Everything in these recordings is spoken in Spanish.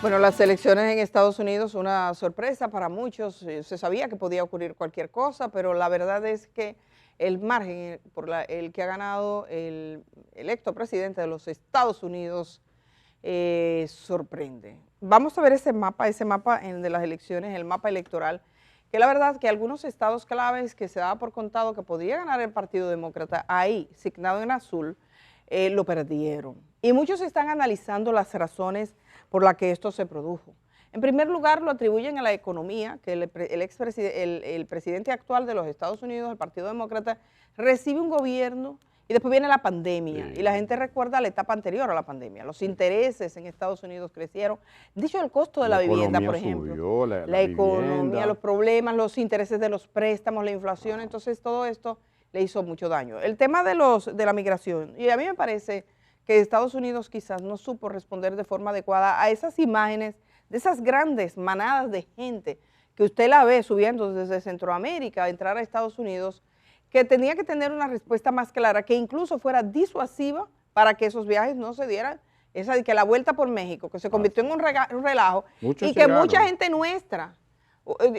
Bueno, las elecciones en Estados Unidos, una sorpresa para muchos. Se sabía que podía ocurrir cualquier cosa, pero la verdad es que el margen por el que ha ganado el electo presidente de los Estados Unidos sorprende. Vamos a ver ese mapa de las elecciones, el mapa electoral, que la verdad que algunos estados claves que se daba por contado que podía ganar el Partido Demócrata, ahí, signado en azul, lo perdieron. Y muchos están analizando las razones por las que esto se produjo. En primer lugar, lo atribuyen a la economía, que el presidente actual de los Estados Unidos, el Partido Demócrata, recibe un gobierno y después viene la pandemia. Sí. Y la gente recuerda la etapa anterior a la pandemia. Los intereses en Estados Unidos crecieron. Dicho el costo de la vivienda, por ejemplo. Subió, la economía, los problemas, los intereses de los préstamos, la inflación. Entonces, todo esto le hizo mucho daño. El tema de la migración, y a mí me parece que Estados Unidos quizás no supo responder de forma adecuada a esas imágenes de esas grandes manadas de gente que usted la ve subiendo desde Centroamérica a entrar a Estados Unidos, que tenía que tener una respuesta más clara, que incluso fuera disuasiva para que esos viajes no se dieran, esa de que la vuelta por México, que se convirtió en un relajo, y que mucha gente nuestra,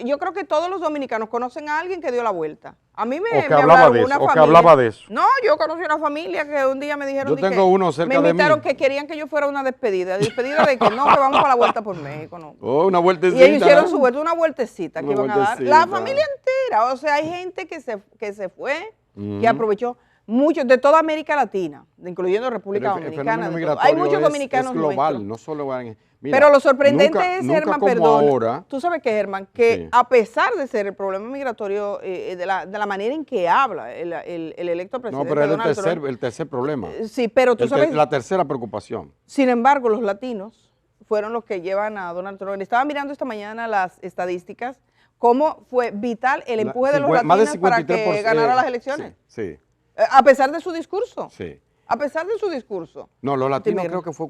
yo creo que todos los dominicanos conocen a alguien que dio la vuelta. A mí me hablaron una familia. Que hablaba de eso. No, yo conocí una familia que un día me dijeron yo tengo uno cerca de mí. Me invitaron que querían que yo fuera a una despedida. ¿Despedida de que no, que vamos para la vuelta por México, no? Oh, una vueltecita. Y ellos hicieron su vuelta, una vueltecita que iban a dar. La familia entera. O sea, hay gente que se fue, que aprovechó. Muchos, de toda América Latina, incluyendo República Dominicana. Hay muchos dominicanos es global, nuestros. No solo en... Mira, pero lo sorprendente es, nunca Germán, perdón, ahora, tú sabes que, Germán, que sí, a pesar de ser el problema migratorio, de la manera en que habla el electo presidente. No, pero es el tercer problema. Sí, pero tú sabes... La tercera preocupación. Sin embargo, los latinos fueron los que llevan a Donald Trump. Estaba mirando esta mañana las estadísticas, cómo fue vital el empuje de los latinos para que ganara las elecciones. Sí. A pesar de su discurso. Sí. A pesar de su discurso. No, los latinos creo que fue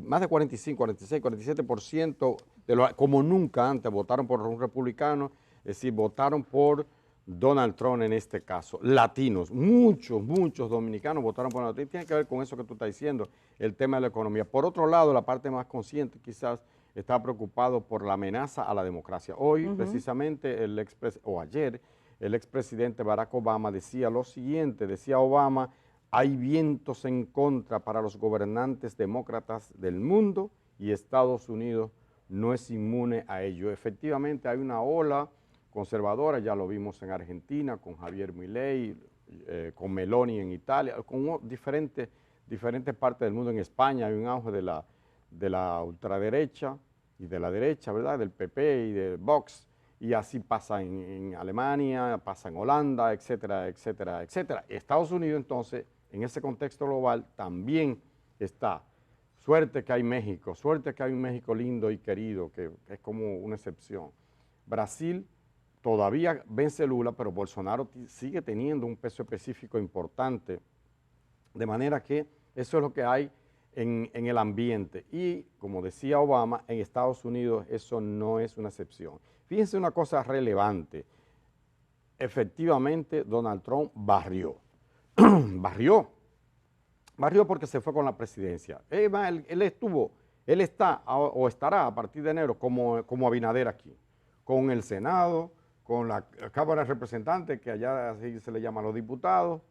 más de 45, 46, 47% como nunca antes votaron por un republicano, es decir, votaron por Donald Trump en este caso. Latinos, muchos dominicanos votaron por Donald Trump. Tiene que ver con eso que tú estás diciendo, el tema de la economía. Por otro lado, la parte más consciente quizás está preocupado por la amenaza a la democracia. Hoy, precisamente, ayer, el expresidente Barack Obama decía lo siguiente, decía Obama: hay vientos en contra para los gobernantes demócratas del mundo y Estados Unidos no es inmune a ello. Efectivamente hay una ola conservadora, ya lo vimos en Argentina con Javier Milei, con Meloni en Italia, con diferentes partes del mundo. En España hay un auge de la ultraderecha y de la derecha, ¿verdad?, del PP y del Vox. Y así pasa en Alemania, pasa en Holanda, etcétera, etcétera, etcétera. Estados Unidos, entonces, en ese contexto global, también está. Suerte que hay México, suerte que hay un México lindo y querido, que es como una excepción. Brasil todavía vence Lula, pero Bolsonaro sigue teniendo un peso específico importante, de manera que eso es lo que hay en el ambiente. Y, como decía Obama, en Estados Unidos eso no es una excepción. Fíjense una cosa relevante, efectivamente Donald Trump barrió porque se fue con la presidencia. Él está o estará a partir de enero como Abinader aquí, con el Senado, con la Cámara de Representantes, que allá así se le llama a los diputados.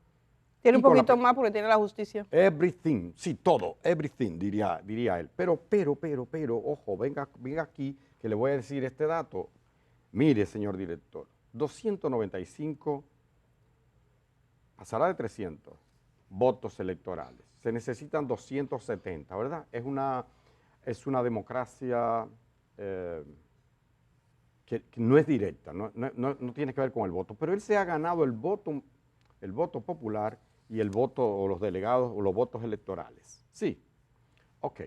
Tiene un poquito más porque tiene la justicia. Everything, sí, todo, everything, diría él. Pero, ojo, venga aquí, que le voy a decir este dato. Mire, señor director, 295 pasará de 300 votos electorales. Se necesitan 270, ¿verdad? Es una democracia que no es directa, no tiene que ver con el voto. Pero él se ha ganado el voto popular y el voto, o los delegados, o los votos electorales. Sí, ok.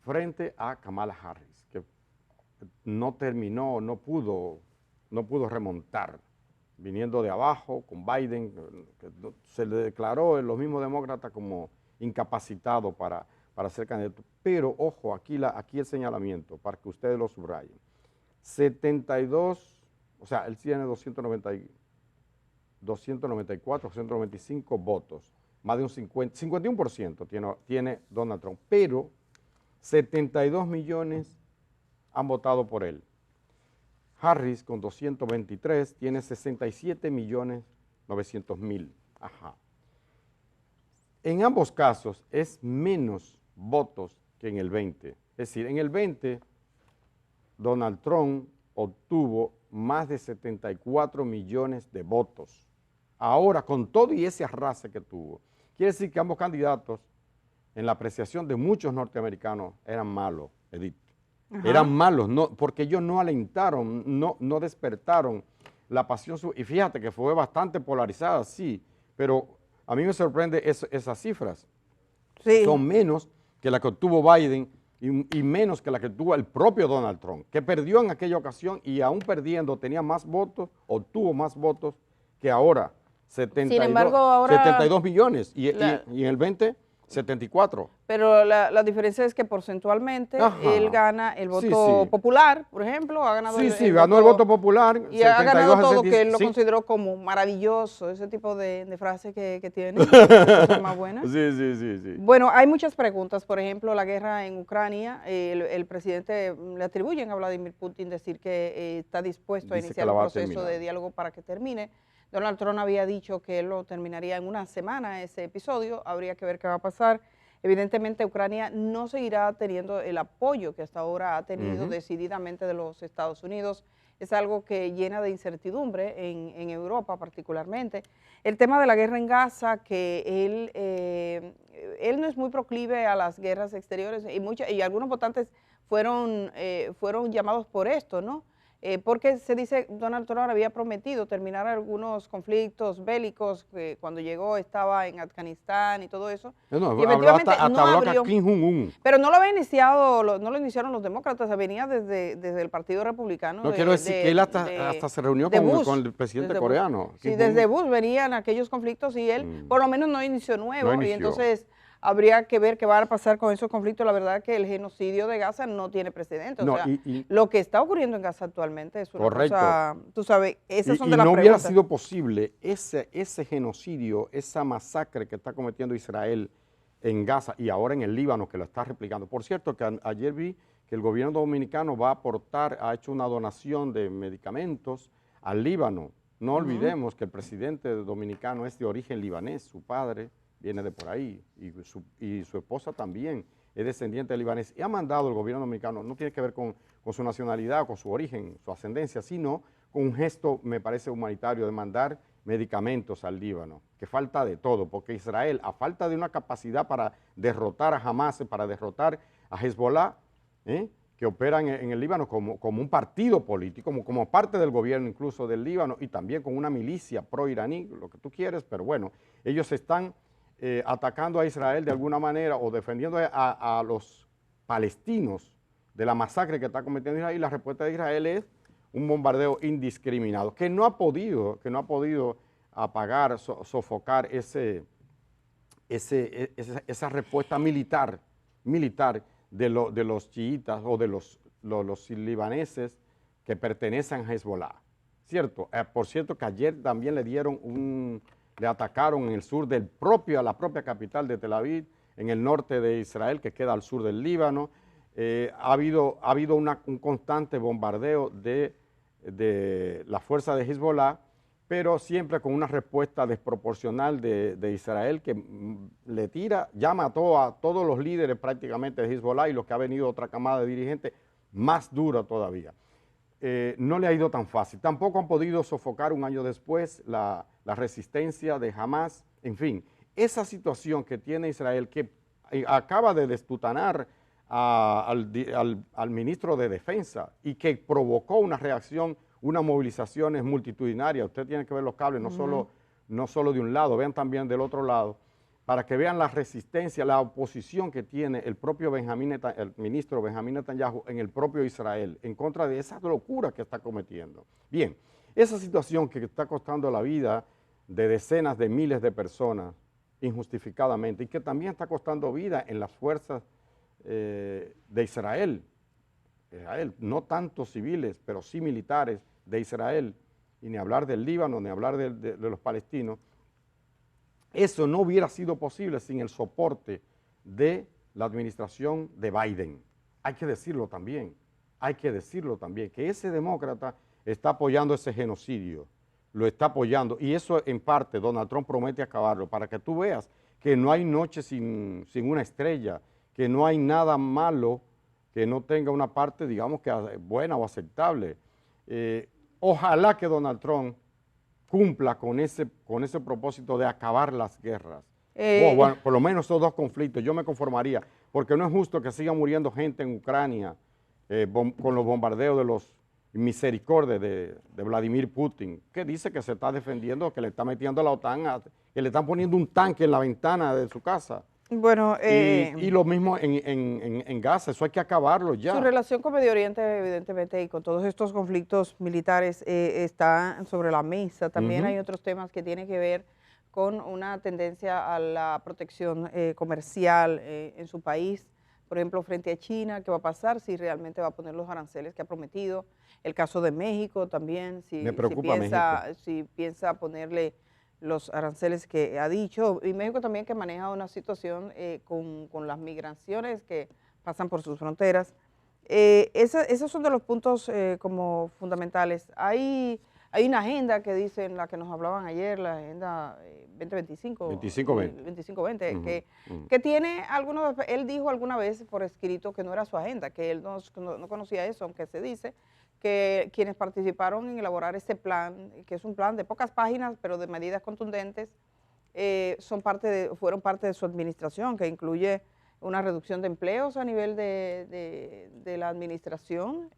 Frente a Kamala Harris, que no pudo remontar, viniendo de abajo con Biden, que se le declaró en los mismos demócratas como incapacitado para ser candidato. Pero, ojo, aquí el señalamiento, para que ustedes lo subrayen. 72, o sea, él tiene 294, 295 votos, más de un 51% tiene Donald Trump, pero 72 millones han votado por él. Harris, con 223, tiene 67 millones 900 mil. Ajá. En ambos casos es menos votos que en el 20. Es decir, en el 20, Donald Trump obtuvo más de 74 millones de votos. Ahora, con todo y ese arrase que tuvo, quiere decir que ambos candidatos, en la apreciación de muchos norteamericanos, eran malos, Edith. Ajá. Eran malos, no, porque ellos no alentaron, no despertaron la pasión. Y fíjate que fue bastante polarizada, sí, pero a mí me sorprende esas cifras. Sí. Son menos que la que obtuvo Biden y menos que la que tuvo el propio Donald Trump, que perdió en aquella ocasión y aún perdiendo tenía más votos, obtuvo más votos que ahora. 72, sin embargo, ahora 72 millones y en el 20, 74. Pero la diferencia es que porcentualmente él gana el voto popular, por ejemplo, ha ganado ganó el voto popular. Y 72, ha ganado todo, 60, que él lo consideró como maravilloso, ese tipo de frase que tiene, más buena. Sí. Bueno, hay muchas preguntas, por ejemplo, la guerra en Ucrania, el presidente le atribuyen a Vladimir Putin decir que está dispuesto a iniciar un proceso de diálogo para que termine. Donald Trump había dicho que él lo terminaría en una semana, ese episodio, habría que ver qué va a pasar. Evidentemente, Ucrania no seguirá teniendo el apoyo que hasta ahora ha tenido decididamente de los Estados Unidos. Es algo que llena de incertidumbre en Europa particularmente. El tema de la guerra en Gaza, que él no es muy proclive a las guerras exteriores y algunos votantes fueron llamados por esto, ¿no? Porque se dice Donald Trump había prometido terminar algunos conflictos bélicos, que cuando llegó estaba en Afganistán y todo eso. No, y efectivamente hasta habló Kim Jong-un. Pero no lo había iniciado, no lo iniciaron los demócratas, venía desde el Partido Republicano. No, quiero decir que él hasta se reunió con el presidente coreano. Sí, desde Bush venían aquellos conflictos y él por lo menos no inició nuevo. Y entonces habría que ver qué va a pasar con esos conflictos. La verdad es que el genocidio de Gaza no tiene precedentes. O sea, lo que está ocurriendo en Gaza actualmente es una cosa, tú sabes, esas son de las preguntas. Y no hubiera sido posible ese genocidio, esa masacre que está cometiendo Israel en Gaza y ahora en el Líbano, que lo está replicando. Por cierto, que ayer vi que el gobierno dominicano va a aportar, ha hecho una donación de medicamentos al Líbano. No olvidemos que el presidente dominicano es de origen libanés, su padre viene de por ahí, y su esposa también es descendiente de libanés, y ha mandado el gobierno dominicano, no tiene que ver con su nacionalidad, con su origen, su ascendencia, sino con un gesto, me parece, humanitario, de mandar medicamentos al Líbano, que falta de todo, porque Israel, a falta de una capacidad para derrotar a Hamas, para derrotar a Hezbollah, que operan en el Líbano como un partido político, como parte del gobierno incluso del Líbano, y también con una milicia pro-iraní, lo que tú quieres, pero bueno, ellos están atacando a Israel de alguna manera o defendiendo a los palestinos de la masacre que está cometiendo Israel, y la respuesta de Israel es un bombardeo indiscriminado, que no ha podido apagar, sofocar esa respuesta militar de los chiitas o de los libaneses que pertenecen a Hezbollah, ¿cierto? Por cierto que ayer también le atacaron en el sur a la propia capital de Tel Aviv, en el norte de Israel, que queda al sur del Líbano. Ha habido un constante bombardeo de la fuerza de Hezbollah, pero siempre con una respuesta desproporcional de Israel, que ya mató a todos los líderes prácticamente de Hezbollah, y los que ha venido otra camada de dirigentes más dura todavía. No le ha ido tan fácil. Tampoco han podido sofocar un año después la resistencia de Hamas. En fin, esa situación que tiene Israel, que acaba de destutanar al ministro de Defensa y que provocó una reacción, unas movilizaciones multitudinarias. Usted tiene que ver los cables, no solo de un lado, vean también del otro lado, para que vean la resistencia, la oposición que tiene el ministro Benjamín Netanyahu en el propio Israel, en contra de esa locura que está cometiendo. Bien, esa situación que está costando la vida de decenas de miles de personas injustificadamente, y que también está costando vida en las fuerzas de Israel, no tanto civiles, pero sí militares de Israel, y ni hablar del Líbano, ni hablar de los palestinos. Eso no hubiera sido posible sin el soporte de la administración de Biden. Hay que decirlo también, que ese demócrata está apoyando ese genocidio, lo está apoyando, y eso en parte Donald Trump promete acabarlo, para que tú veas que no hay noche sin una estrella, que no hay nada malo que no tenga una parte, digamos, que buena o aceptable. Ojalá que Donald Trump cumpla con ese propósito de acabar las guerras. Bueno, por lo menos esos dos conflictos, yo me conformaría, porque no es justo que siga muriendo gente en Ucrania con los bombardeos de los misericordias de Vladimir Putin, que dice que se está defendiendo, que le está metiendo a la OTAN, que le están poniendo un tanque en la ventana de su casa. Bueno, y lo mismo en Gaza, eso hay que acabarlo ya. Su relación con Medio Oriente, evidentemente, y con todos estos conflictos militares está sobre la mesa. También hay otros temas que tienen que ver con una tendencia a la protección comercial en su país. Por ejemplo, frente a China, ¿qué va a pasar? Si realmente va a poner los aranceles que ha prometido. El caso de México también, Me preocupa si piensa ponerle los aranceles que ha dicho. Y México también, que maneja una situación con las migraciones que pasan por sus fronteras. Esos son de los puntos como fundamentales. Hay una agenda que dicen, la que nos hablaban ayer, la agenda 2025. 2520, que tiene algunos, él dijo alguna vez por escrito que no era su agenda, que él no conocía eso, aunque se dice que quienes participaron en elaborar este plan, que es un plan de pocas páginas, pero de medidas contundentes, fueron parte de su administración, que incluye una reducción de empleos a nivel de la administración,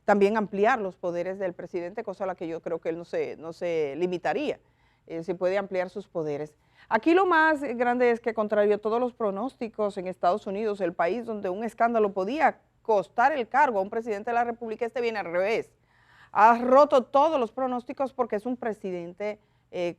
también ampliar los poderes del presidente, cosa a la que yo creo que él no se limitaría, se puede ampliar sus poderes. Aquí lo más grande es que, contrario a todos los pronósticos en Estados Unidos, el país donde un escándalo podía costar el cargo a un presidente de la República, viene al revés. Ha roto todos los pronósticos porque es un presidente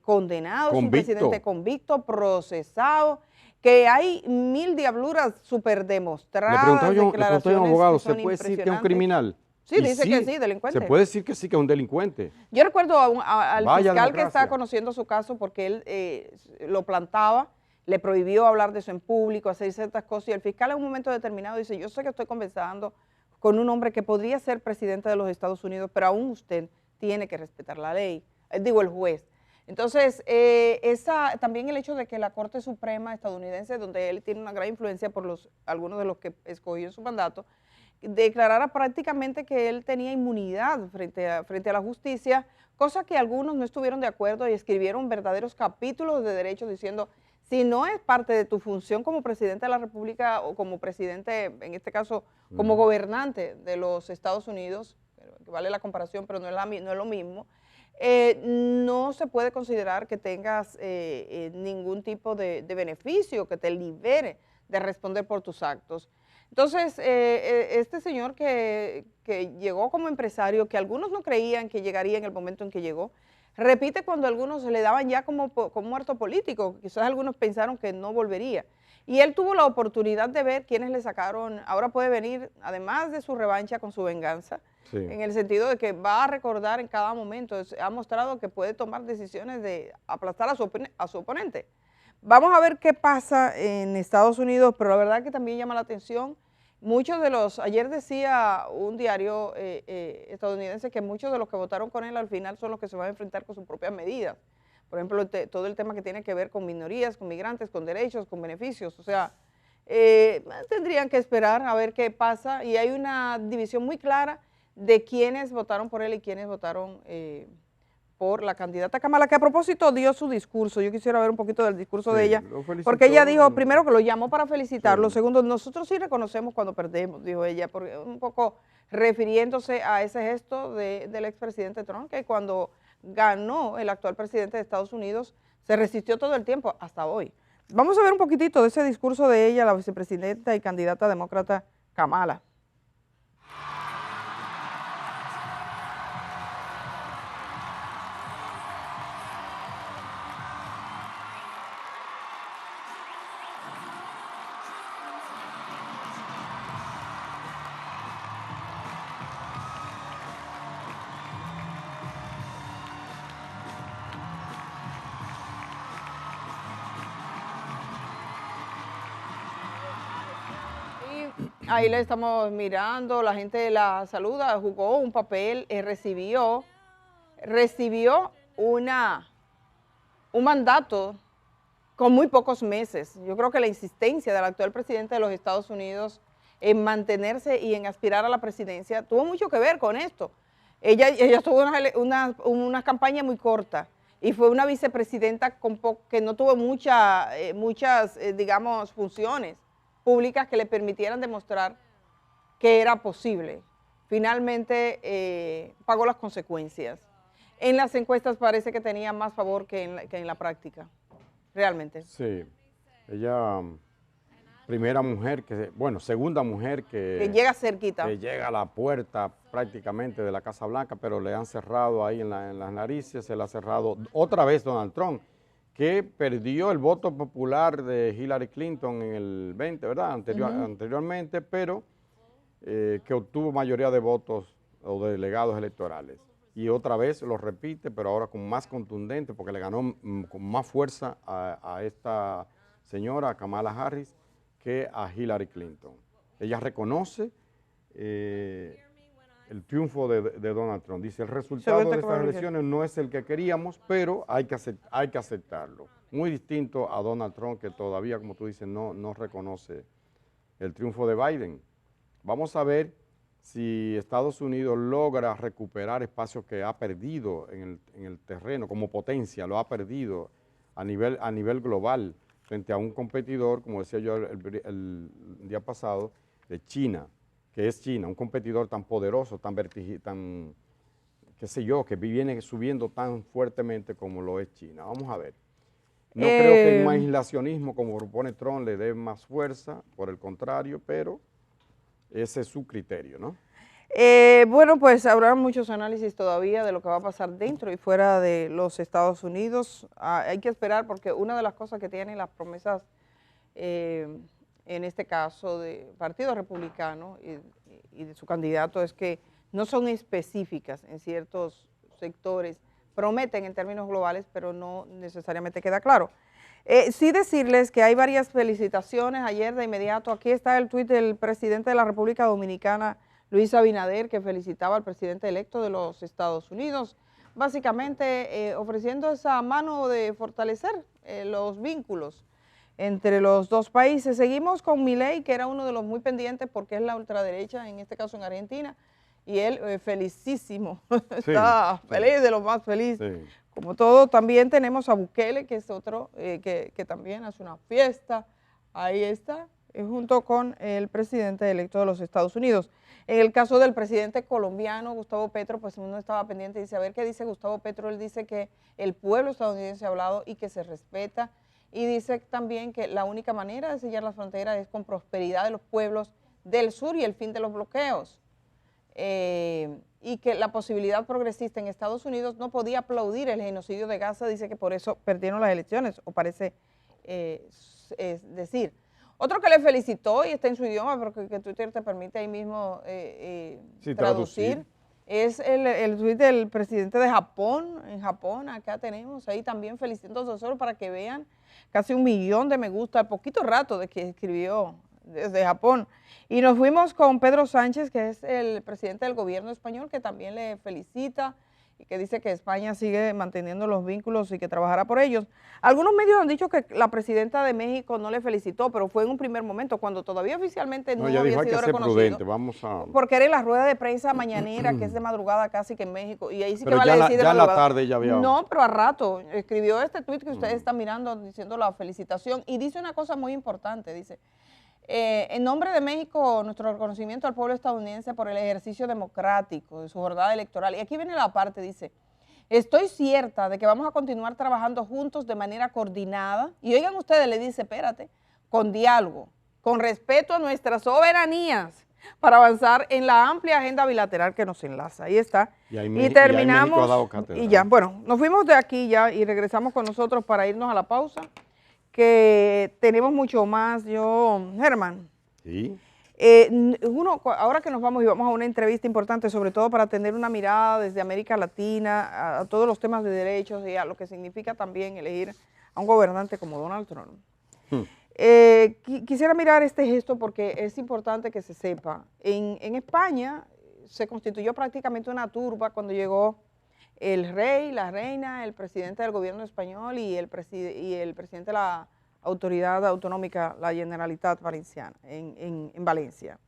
condenado, es un presidente convicto, procesado, que hay 1000 diabluras súper demostradas. Le pregunté a un abogado, ¿se puede decir que es un criminal? Sí, dice que sí, delincuente. Se puede decir que sí, que es un delincuente. Yo recuerdo al fiscal que está conociendo su caso porque él lo plantaba, le prohibió hablar de eso en público, hacer ciertas cosas, y el fiscal en un momento determinado dice, yo sé que estoy conversando con un hombre que podría ser presidente de los Estados Unidos, pero aún usted tiene que respetar la ley, digo el juez. Entonces, también el hecho de que la Corte Suprema estadounidense, donde él tiene una gran influencia por algunos de los que escogió en su mandato, declarara prácticamente que él tenía inmunidad frente a la justicia, cosa que algunos no estuvieron de acuerdo y escribieron verdaderos capítulos de derecho diciendo, si no es parte de tu función como presidente de la República o como presidente, en este caso, como gobernante de los Estados Unidos, que vale la comparación, pero no es lo mismo, no se puede considerar que tengas ningún tipo de beneficio que te libere de responder por tus actos. Entonces, este señor que llegó como empresario, que algunos no creían que llegaría en el momento en que llegó, repite cuando algunos le daban ya como muerto político, quizás algunos pensaron que no volvería. Y él tuvo la oportunidad de ver quiénes le sacaron, ahora puede venir, además de su revancha, con su venganza, en el sentido de que va a recordar en cada momento, ha mostrado que puede tomar decisiones de aplastar a su oponente. Vamos a ver qué pasa en Estados Unidos, pero la verdad que también llama la atención. Ayer decía un diario estadounidense que muchos de los que votaron con él al final son los que se van a enfrentar con sus propias medidas. Por ejemplo, todo el tema que tiene que ver con minorías, con migrantes, con derechos, con beneficios. O sea, tendrían que esperar a ver qué pasa. Y hay una división muy clara de quiénes votaron por él y quiénes votaron por la candidata Kamala, que a propósito dio su discurso. Yo quisiera ver un poquito del discurso de ella, porque ella dijo, primero, que lo llamó para felicitarlo, segundo, nosotros sí reconocemos cuando perdemos, dijo ella, porque un poco refiriéndose a ese gesto del expresidente Trump, que cuando ganó el actual presidente de Estados Unidos, se resistió todo el tiempo, hasta hoy. Vamos a ver un poquitito de ese discurso de ella, la vicepresidenta y candidata demócrata Kamala. Ahí le estamos mirando, la gente de la salud jugó un papel, recibió un mandato con muy pocos meses. Yo creo que la insistencia del actual presidente de los Estados Unidos en mantenerse y en aspirar a la presidencia tuvo mucho que ver con esto. Ella tuvo una campaña muy corta y fue una vicepresidenta que no tuvo muchas, digamos, funciones públicas que le permitieran demostrar que era posible. Finalmente pagó las consecuencias. En las encuestas parece que tenía más favor que en la práctica, realmente. Sí, ella, segunda mujer que llega cerquita. Que llega a la puerta prácticamente de la Casa Blanca, pero le han cerrado ahí en las narices, se le ha cerrado otra vez Donald Trump, que perdió el voto popular de Hillary Clinton en el 20, ¿verdad? Anteriormente, pero que obtuvo mayoría de votos o de delegados electorales. Y otra vez lo repite, pero ahora con más contundente, porque le ganó con más fuerza a esta señora, Kamala Harris, que a Hillary Clinton. Ella reconoce el triunfo de Donald Trump. Dice, el resultado de estas elecciones no es el que queríamos, pero hay que aceptarlo. Muy distinto a Donald Trump, que todavía, como tú dices, no reconoce el triunfo de Biden. Vamos a ver si Estados Unidos logra recuperar espacios que ha perdido en el terreno como potencia, lo ha perdido a nivel global frente a un competidor, como decía yo el día pasado, de China, que es China, un competidor tan poderoso, qué sé yo, que viene subiendo tan fuertemente como lo es China. Vamos a ver. No creo que un aislacionismo como propone Trump le dé más fuerza, por el contrario, pero ese es su criterio, ¿no? Bueno, pues habrá muchos análisis todavía de lo que va a pasar dentro y fuera de los Estados Unidos. Hay que esperar porque una de las cosas que tienen las promesas, en este caso del Partido Republicano y de su candidato, es que no son específicas en ciertos sectores, prometen en términos globales, pero no necesariamente queda claro. Sí decirles que hay varias felicitaciones ayer de inmediato. Aquí está el tuit del presidente de la República Dominicana, Luis Abinader, que felicitaba al presidente electo de los Estados Unidos, básicamente ofreciendo esa mano de fortalecer los vínculos entre los dos países. Seguimos con Milei, que era uno de los muy pendientes porque es la ultraderecha, en este caso en Argentina, y él felicísimo, está feliz, de lo más feliz. Sí. Como todo, también tenemos a Bukele, que es otro que también hace una fiesta. Ahí está, junto con el presidente electo de los Estados Unidos. En el caso del presidente colombiano, Gustavo Petro, pues uno estaba pendiente y dice, a ver qué dice Gustavo Petro. Él dice que el pueblo estadounidense ha hablado y que se respeta. Y dice también que la única manera de sellar las fronteras es con prosperidad de los pueblos del sur y el fin de los bloqueos. Y que la posibilidad progresista en Estados Unidos no podía aplaudir el genocidio de Gaza, dice que por eso perdieron las elecciones, o parece decir. Otro que le felicitó, y está en su idioma, pero que Twitter te permite ahí mismo traducir, es el tweet del presidente de Japón. En Japón, acá tenemos ahí también felicitando solo para que vean, casi 1 millón de me gusta, al poquito rato de que escribió desde Japón. Y nos fuimos con Pedro Sánchez, que es el presidente del gobierno español, que también le felicita y que dice que España sigue manteniendo los vínculos y que trabajará por ellos. Algunos medios han dicho que la presidenta de México no le felicitó, pero fue en un primer momento, cuando todavía oficialmente no había sido reconocido. Prudente, porque era en la rueda de prensa mañanera, que es de madrugada casi que en México, y ahí sí que vale decir de madrugada. Ya en la tarde ya había... No, pero a rato, escribió este tuit que ustedes están mirando diciendo la felicitación, y dice una cosa muy importante, dice... en nombre de México, nuestro reconocimiento al pueblo estadounidense por el ejercicio democrático de su jornada electoral. Y aquí viene la parte, dice, estoy cierta de que vamos a continuar trabajando juntos de manera coordinada. Y oigan ustedes, le dice, espérate, con diálogo, con respeto a nuestras soberanías, para avanzar en la amplia agenda bilateral que nos enlaza. Ahí está. Y terminamos, y ya, bueno, nos fuimos de aquí ya y regresamos con nosotros para irnos a la pausa, que tenemos mucho más. Germán, ¿sí? Ahora que nos vamos y vamos a una entrevista importante, sobre todo para tener una mirada desde América Latina a todos los temas de derechos y a lo que significa también elegir a un gobernante como Donald Trump. Quisiera mirar este gesto porque es importante que se sepa. En España se constituyó prácticamente una turba cuando llegó el rey, la reina, el presidente del gobierno español y el presidente de la autoridad autonómica, la Generalitat Valenciana, en Valencia.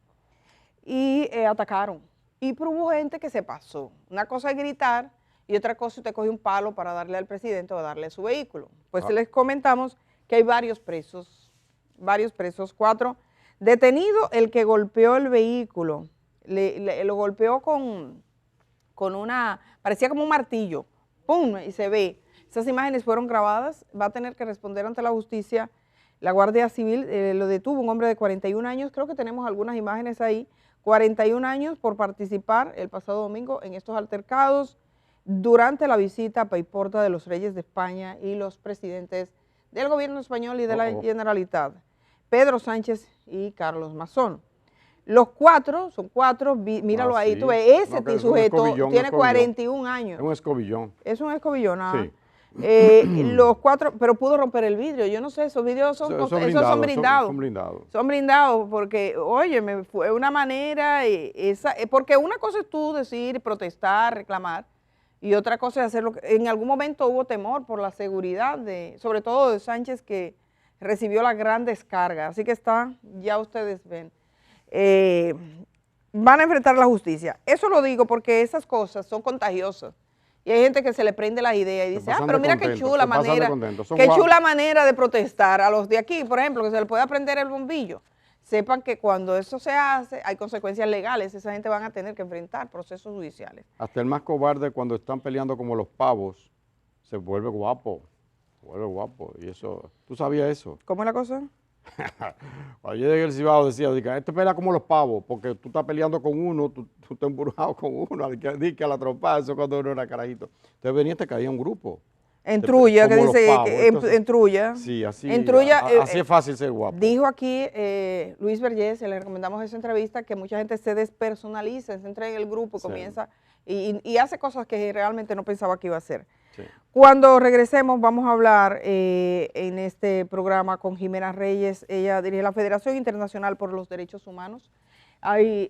Y atacaron. Y hubo gente que se pasó. Una cosa es gritar y otra cosa usted coge un palo para darle al presidente o darle su vehículo. Pues les comentamos que hay varios presos, 4 detenidos. El que golpeó el vehículo, lo golpeó con una, parecía como un martillo, ¡pum! Y se ve. Esas imágenes fueron grabadas, va a tener que responder ante la justicia. La Guardia Civil lo detuvo, un hombre de 41 años, creo que tenemos algunas imágenes ahí, 41 años por participar el pasado domingo en estos altercados durante la visita a Paiporta de los Reyes de España y los presidentes del gobierno español y de la Generalitat, Pedro Sánchez y Carlos Mazón. Los 4, son 4, míralo ahí, tú ves, ese sujeto tiene 41 años. Es un escobillón. Es un escobillón, sí. Los 4, pero pudo romper el vidrio, yo no sé, esos vidrios son blindados. Son blindados porque, oye, fue una manera, porque una cosa es tú decir, protestar, reclamar, y otra cosa es hacerlo. En algún momento hubo temor por la seguridad, sobre todo de Sánchez, que recibió la gran descarga, así que ya ustedes ven. Van a enfrentar la justicia. Eso lo digo porque esas cosas son contagiosas. Y hay gente que se le prende las ideas y dice, pero mira qué chula manera de protestar. A los de aquí, por ejemplo, que se le puede prender el bombillo. Sepan que cuando eso se hace, hay consecuencias legales. Esa gente van a tener que enfrentar procesos judiciales. Hasta el más cobarde, cuando están peleando como los pavos, se vuelve guapo. Y eso, ¿tú sabías eso? ¿Cómo es la cosa? Cuando yo llegué al Cibao decía, esto pelea como los pavos, porque tú estás peleando con uno, tú estás embrujado con uno, di que a la trompa, eso cuando uno era carajito. Entonces venía, te caía un grupo. En Trulla, que dice, en Trulla. Sí, así es fácil ser guapo. Dijo aquí Luis Vergés, le recomendamos esa entrevista, que mucha gente se despersonaliza, se entra en el grupo, comienza y hace cosas que realmente no pensaba que iba a hacer. Sí. Cuando regresemos vamos a hablar en este programa con Jimena Reyes. Ella dirige la Federación Internacional por los Derechos Humanos. Hay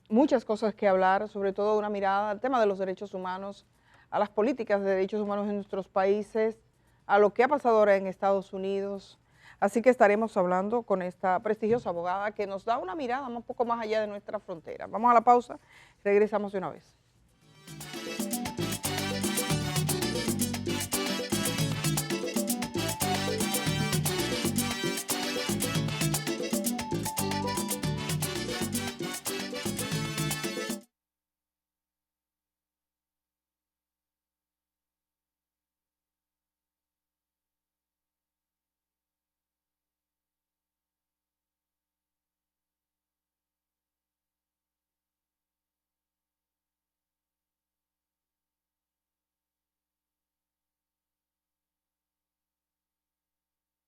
muchas cosas que hablar, sobre todo una mirada al tema de los derechos humanos, a las políticas de derechos humanos en nuestros países, a lo que ha pasado ahora en Estados Unidos. Así que estaremos hablando con esta prestigiosa abogada que nos da una mirada un poco más allá de nuestra frontera. Vamos a la pausa, regresamos de una vez.